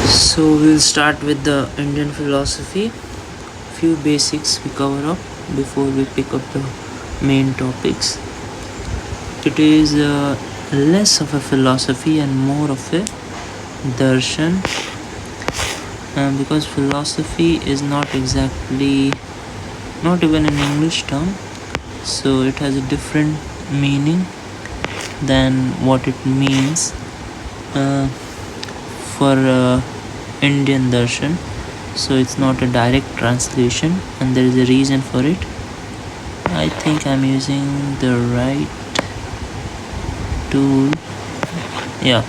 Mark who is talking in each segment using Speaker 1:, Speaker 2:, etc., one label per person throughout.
Speaker 1: So we'll start with the Indian philosophy. Few basics we cover up before we pick up the main topics. It is less of a philosophy and more of a darshan, because philosophy is not exactly, not even an English term, so it has a different meaning than what it means uh, for Indian darshan. So it's not a direct translation, and there is a reason for it. I think I'm using the right tool. Yeah.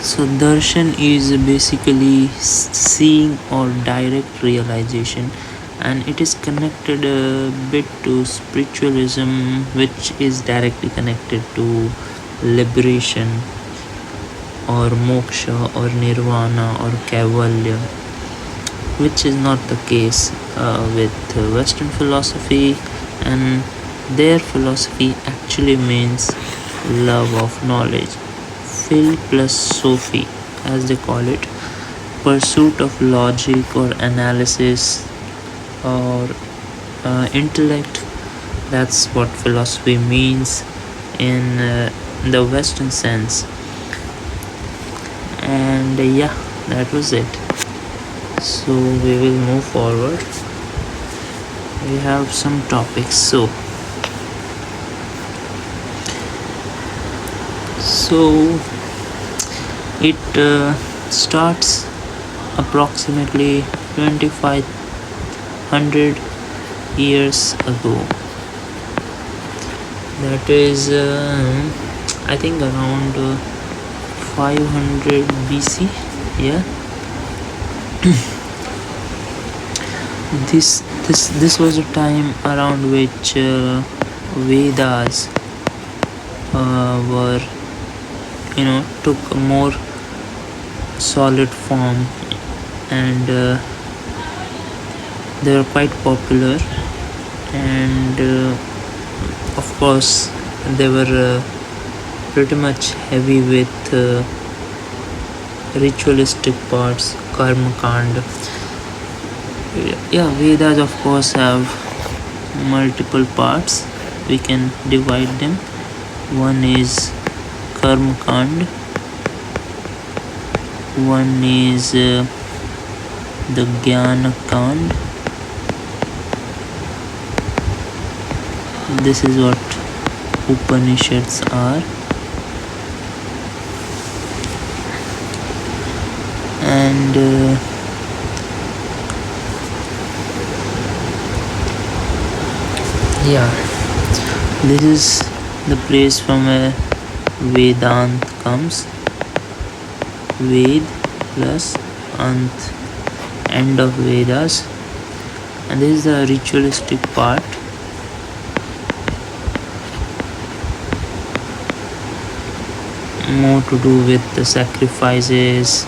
Speaker 1: So darshan is basically seeing or direct realization, and it is connected a bit to spiritualism, which is directly connected to liberation or moksha or nirvana or kaivalya, which is not the case with Western philosophy. And their philosophy actually means love of knowledge, phil plus Sophie, as they call it, pursuit of logic or analysis or intellect. That's what philosophy means in the Western sense. And yeah, that was it. So we will move forward. We have some topics. So it starts approximately 2500 years ago. That is, I think around 500 BC. Yeah. This was a time around which Vedas were, took a more solid form, and they were quite popular. And of course, they were pretty much heavy with ritualistic parts, karma kand. Yeah, Vedas of course have multiple parts. We can divide them. One is karma kand, one is the jnana kand. This is what Upanishads are. And yeah, this is the place from where Vedant comes. Ved plus Ant, end of Vedas. And this is the ritualistic part. More to do with the sacrifices,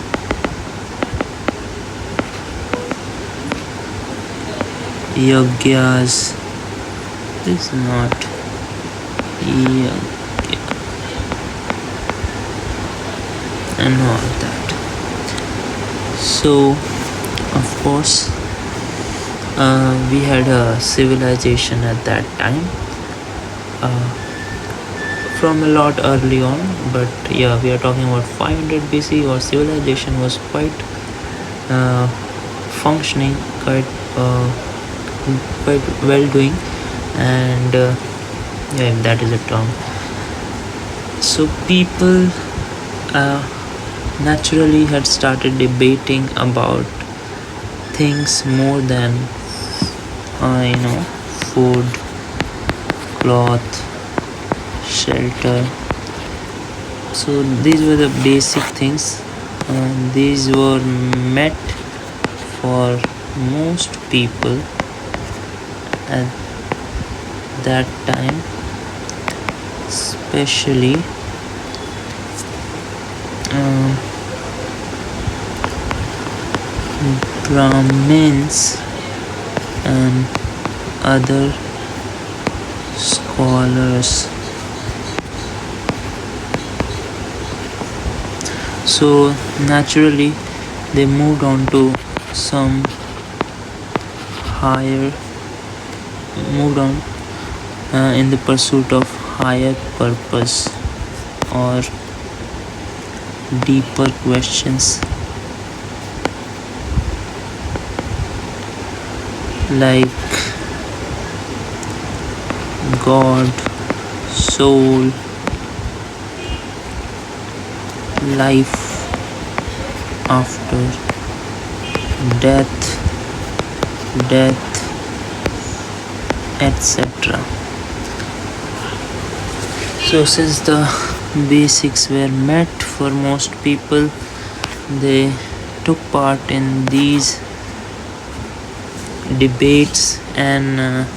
Speaker 1: yagyas. This is not yagya, and all that. So of course we had a civilization at that time, from a lot early on, but yeah, we are talking about 500 BC. Our civilization was quite functioning, quite well doing, and yeah, if that is a term. So people naturally had started debating about things more than food, cloth, shelter. So these were the basic things. These were met for most people at that time, especially Brahmins and other scholars. So naturally, they moved on to some higher, moved on in the pursuit of higher purpose or deeper questions like God, soul, life after death, death, etc. So, since the basics were met for most people, they took part in these debates and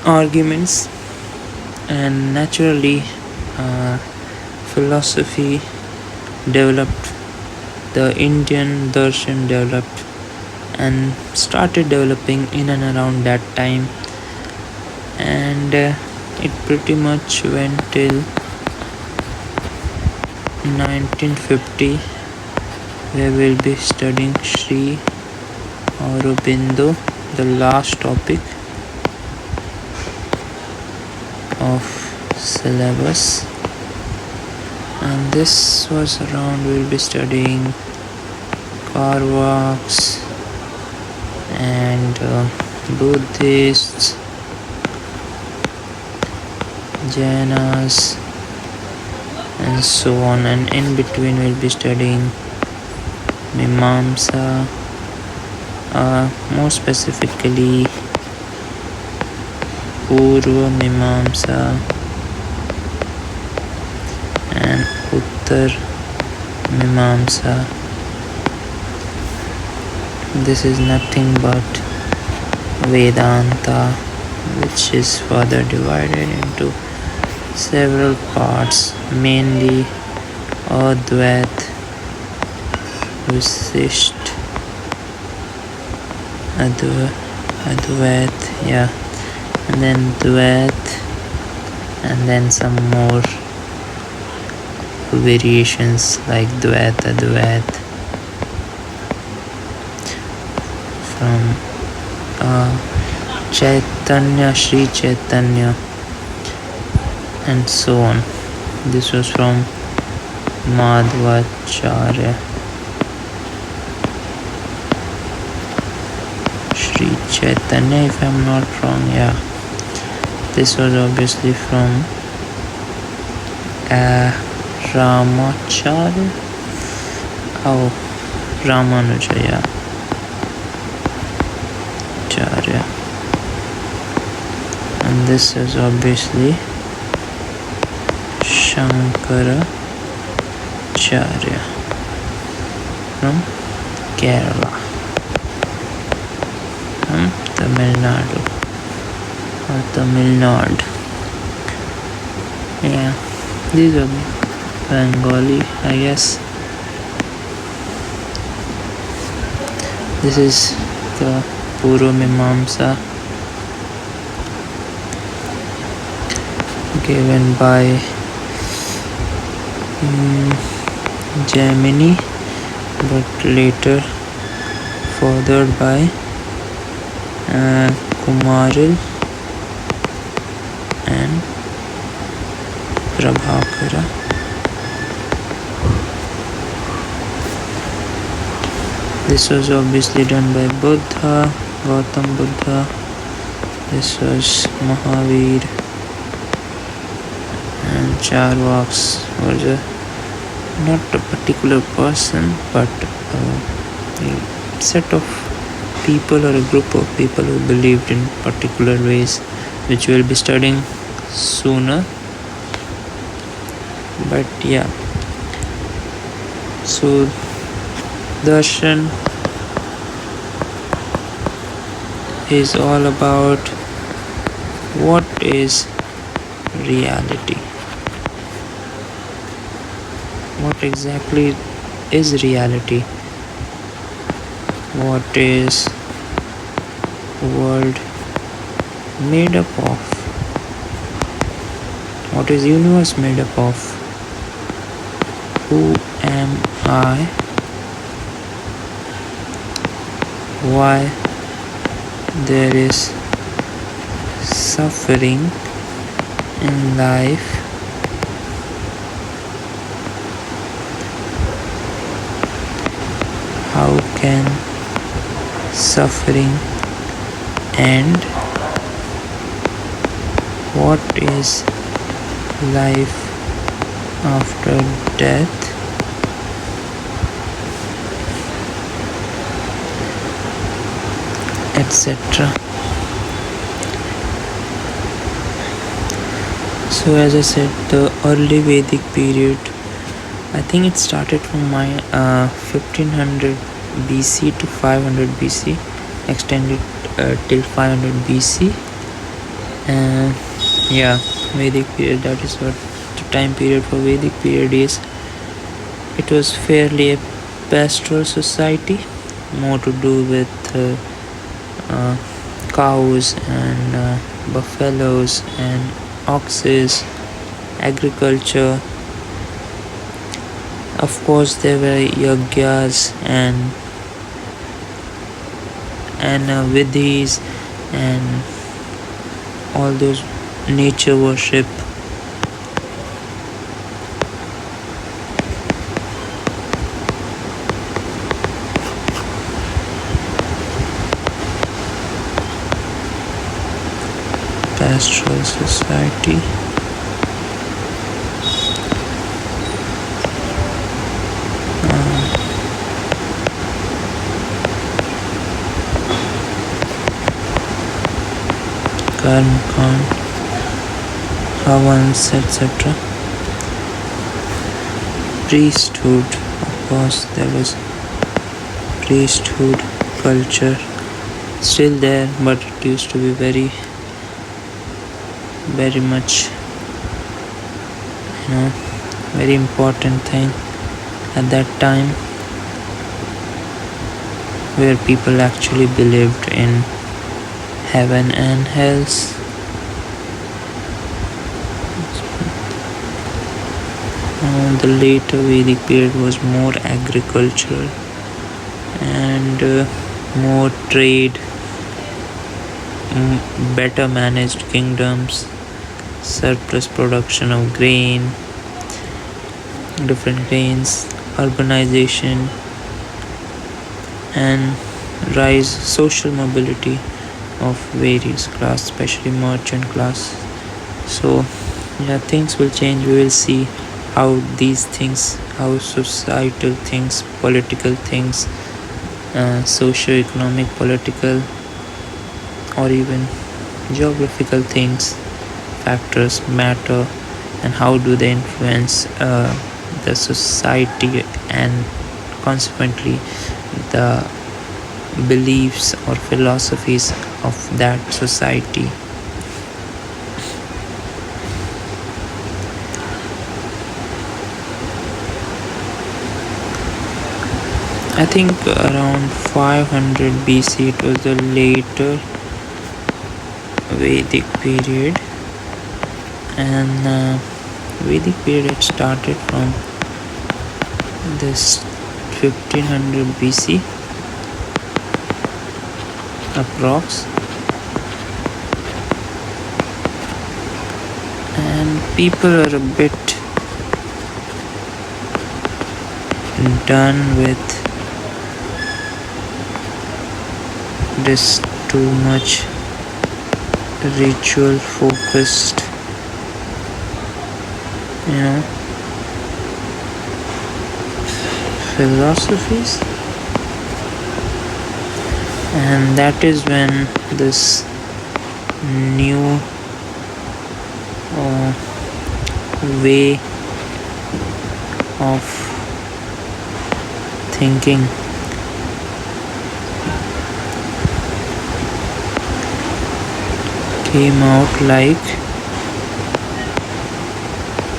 Speaker 1: arguments, and naturally, philosophy developed, the Indian Darshan developed and started developing in and around that time, and it pretty much went till 1950, where we'll be studying Sri Aurobindo, the last topic of syllabus. And this was around, we'll be studying Carvaks and Buddhists, Jainas, and so on. And in between, we'll be studying Mimamsa, more specifically Purva Mimamsa and Uttar Mimamsa. This is nothing but Vedanta, which is further divided into several parts, mainly Advait, Visisht, Advait, yeah, and then Dvait, and then some more variations like Dvait, Advait, from Chaitanya, Sri Chaitanya, and so on. This was from Madhvacharya. Sri Chaitanya, if I'm not wrong, yeah. This was obviously from Ramacharya. Oh, Ramanuja, yeah. Charya. And this is obviously Shankaracharya from Kerala, from Tamil Nadu or Tamil Nadu. Yeah, these are Bengali, I guess. This is the Purva Mimamsa given by Jaimini, but later furthered by Kumaril and Prabhakara. This was obviously done by Buddha, Gautam Buddha. This was Mahavir, and Charvaks was not a particular person, but a set of people or a group of people who believed in particular ways, which we'll be studying sooner. But yeah, so Darshan is all about what is reality. What exactly is reality? What is the world made up of? What is universe made up of? Who am I? Why there is suffering in life? How can suffering end? What is life after death? Etc. So, as I said, the early Vedic period, I think it started from my 1500 BC to 500 BC, extended till 500 BC. Yeah, Vedic period, that is what the time period for Vedic period is. It was fairly a pastoral society, more to do with cows and buffaloes and oxes, agriculture. Of course, there were yagyas and vidhis and all those nature worship. Pastoral society. Karmakand, Havans, etc. Priesthood, of course, there was priesthood culture still there, but it used to be very much, very important thing at that time, where people actually believed in heaven and hells. The later Vedic period was more agricultural and more trade, better managed kingdoms, surplus production of different grains, urbanization, and rise social mobility of various class, especially merchant class. So yeah, things will change. We will see how these things, how societal things, political things, socio-economic, political, or even geographical things, factors matter, and how do they influence the society and consequently the beliefs or philosophies of that society. I think around 500 BC it was the later Vedic period, and Vedic period started from this 1500 BC approx, and people are a bit done with this too much ritual focused, philosophies, and that is when this new way of thinking came out, like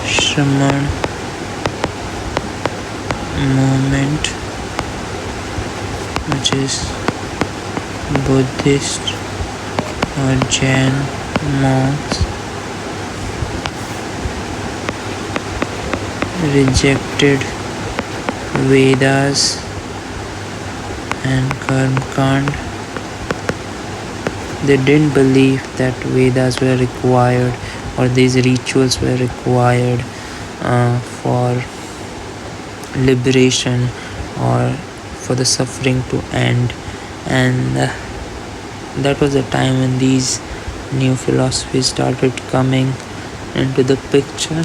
Speaker 1: Shraman movement, which is Buddhist or Jain monks rejected Vedas and Karma Kand. They didn't believe that Vedas were required or these rituals were required for liberation or for the suffering to end. And that was the time when these new philosophies started coming into the picture.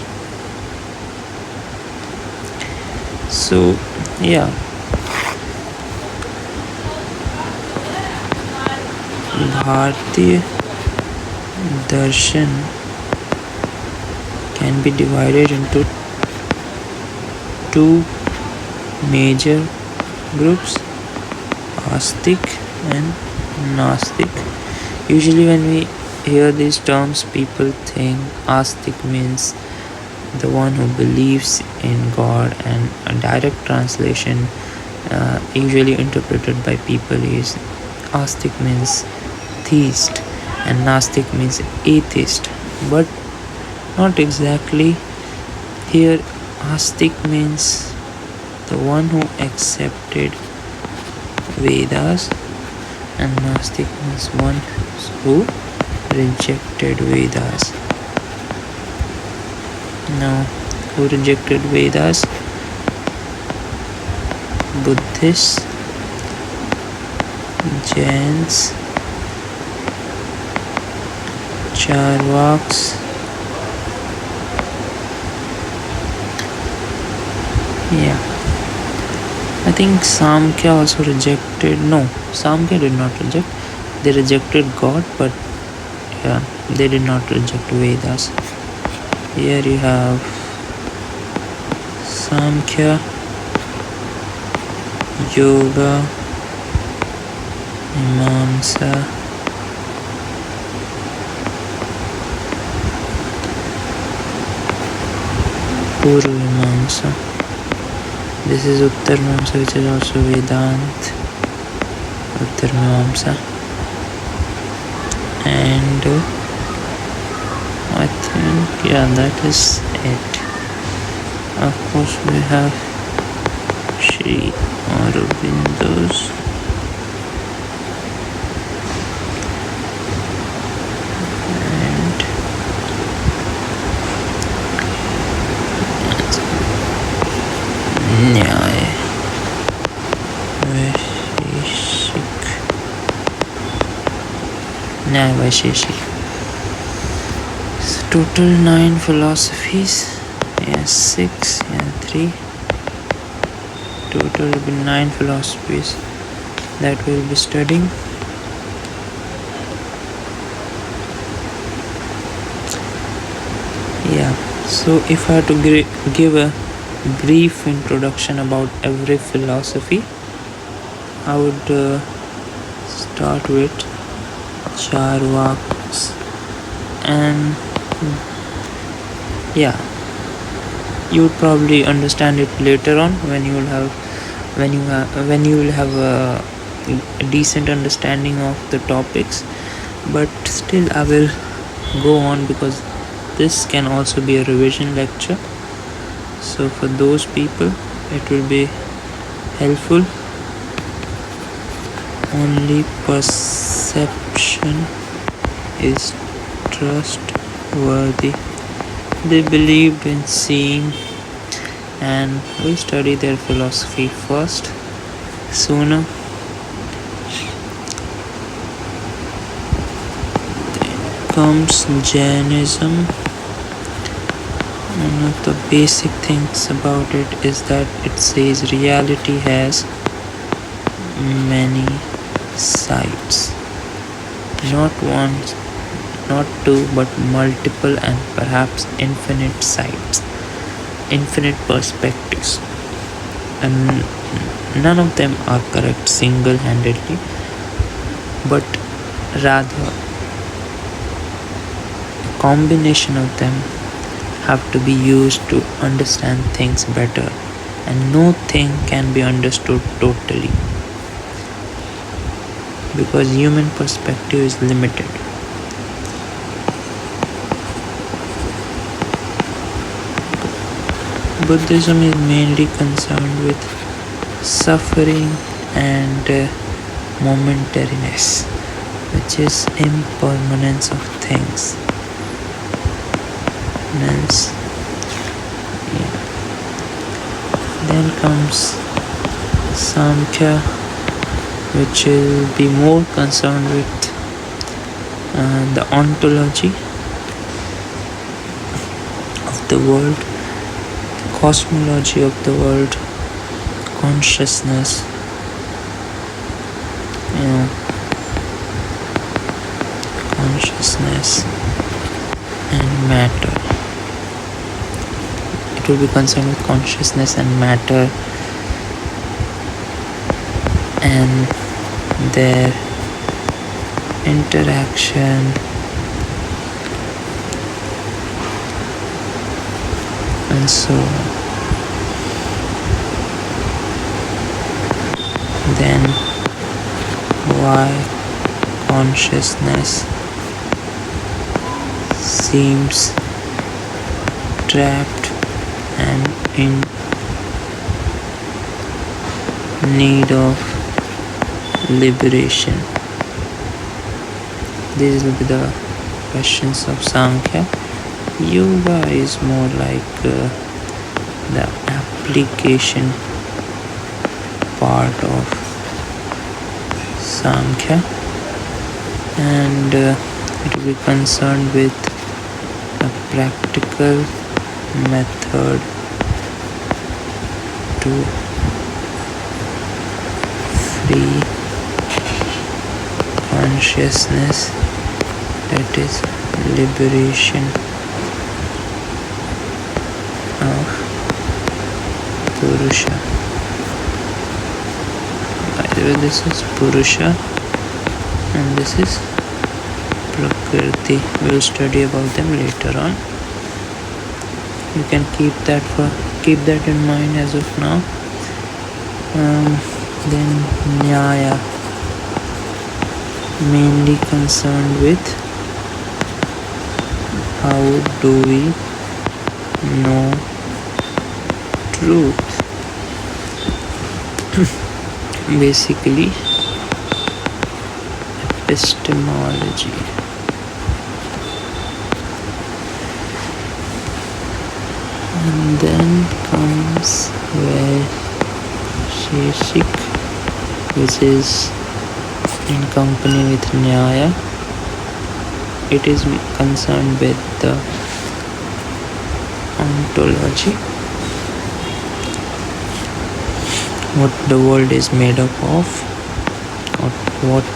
Speaker 1: So, yeah, Bhartiya Darshan can be divided into two major groups, Astik and Nastik. Usually, when we hear these terms, people think Astik means the one who believes in God, and a direct translation usually interpreted by people is Astik means theist and Nastik means atheist, but not exactly. Here, Astik means the one who accepted Vedas, and Nastik means one who rejected Vedas. Now, who rejected Vedas? Buddhists, Jains, Charvaks, yeah. I think Samkhya also rejected. No, Samkhya did not reject. They rejected God, but yeah, they did not reject Vedas. Here you have Samkhya, Yoga, Mimamsa, Purva Mimamsa. This is Uttar Mimamsa, which is also Vedant, Uttar Mimamsa. And I think, yeah, that is it. Of course, we have Sri Aurobindo's and Nyaya Vaisheshik. Nyaya Vaisheshik. So total 9 philosophies. Yeah, 6, yeah, 3. Total will be 9 philosophies that we will be studying. Yeah, so if I had to give a brief introduction about every philosophy, I would start with Charvaks, and yeah, you would probably understand it later on when you will have a decent understanding of the topics. But still, I will go on because this can also be a revision lecture. So for those people, it will be helpful. Only perception is trustworthy. They believed in seeing, and we study their philosophy first. Sooner, then comes Jainism. One of the basic things about it is that it says reality has many sides, not one, not two, but multiple and perhaps infinite sides, infinite perspectives, and none of them are correct single-handedly, but rather a combination of them have to be used to understand things better, and no thing can be understood totally because human perspective is limited. Buddhism is mainly concerned with suffering and momentariness, which is impermanence of things. Means, yeah. Then comes Samkhya, which will be more concerned with the ontology of the world, cosmology of the world, consciousness, consciousness and matter. It will be concerned with consciousness and matter and their interaction and so on. Then why consciousness seems trapped and in need of liberation. These will be the questions of Sankhya. Yoga is more like the application part of Sankhya, and it will be concerned with a practical method to free consciousness, that is liberation of Purusha. By the way, this is Purusha and this is Prakriti. We will study about them later on. You can keep that in mind as of now. Then Nyaya, mainly concerned with how do we know truth. Basically epistemology. And then comes Vaisheshik, which is in company with Nyaya. It is concerned with the ontology, what the world is made up of, or what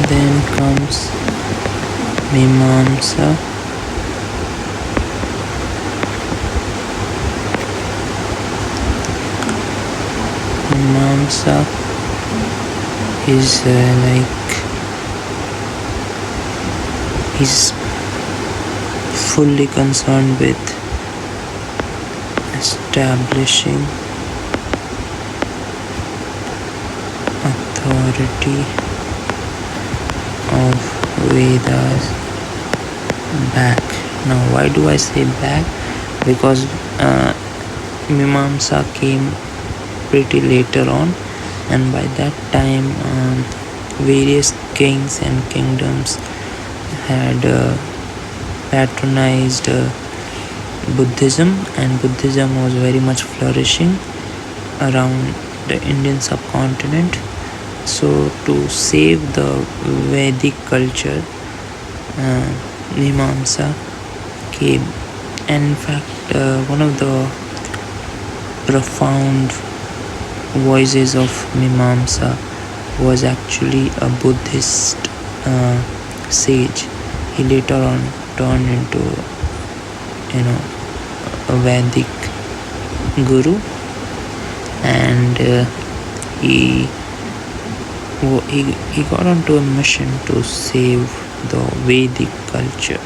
Speaker 1: then comes Mimamsa. Mimamsa is is fully concerned with establishing authority of Vedas back. Now, why do I say back? Because Mimamsa came pretty later on, and by that time various kings and kingdoms had patronized Buddhism, and Buddhism was very much flourishing around the Indian subcontinent. So to save the Vedic culture, Mimamsa came, and in fact one of the profound voices of Mimamsa was actually a Buddhist sage. He later on turned into you know, a Vedic guru, and he he got onto a mission to save the Vedic culture.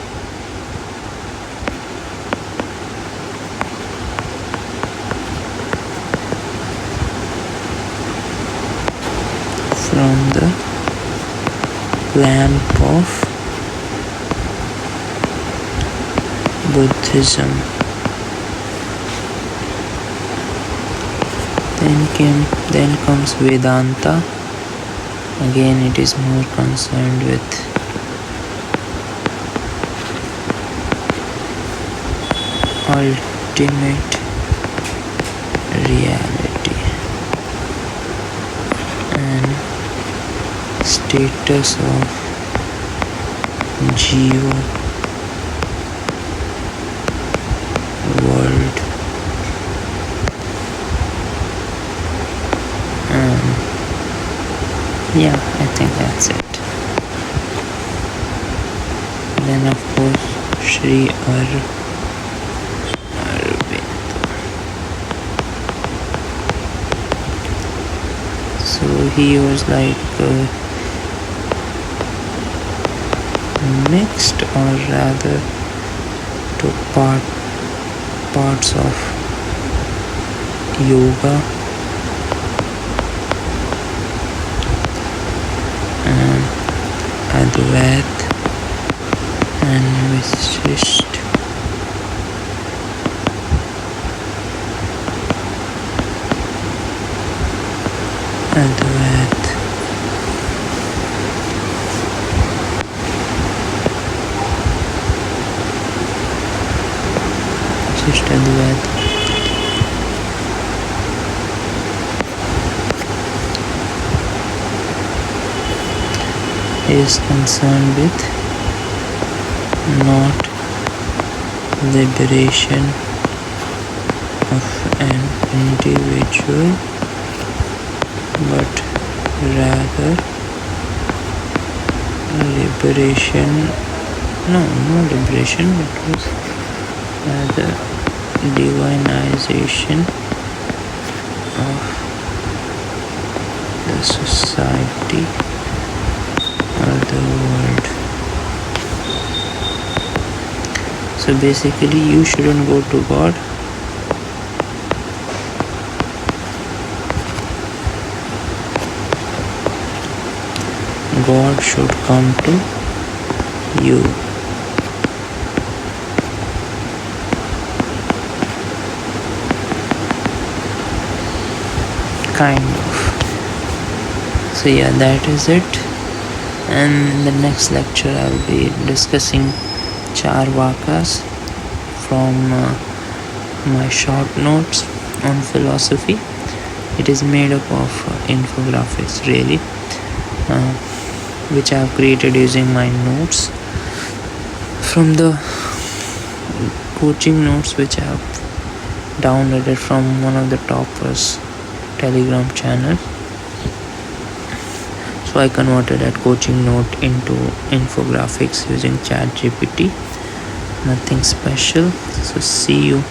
Speaker 1: From the lamp of Buddhism. Then comes Vedanta. Again, it is more concerned with ultimate reality and status of Jiva world, and yeah, I think that's it. Then of course Sri Aurobindo. So he was like mixed, or rather took parts of yoga and Advait and Vishisht. Advait. Just Advait. Is concerned with not liberation of an individual, but rather liberation, no liberation, but was rather divinization of the society or the world. So basically, you shouldn't go to God. God should come to you. Kind of. So yeah, that is it. And in the next lecture I'll be discussing Charvakas from my short notes on philosophy. It is made up of infographics really, which I have created using my notes from the coaching notes which I have downloaded from one of the toppers Telegram channel. So I converted that coaching note into infographics using ChatGPT. Nothing special. So see you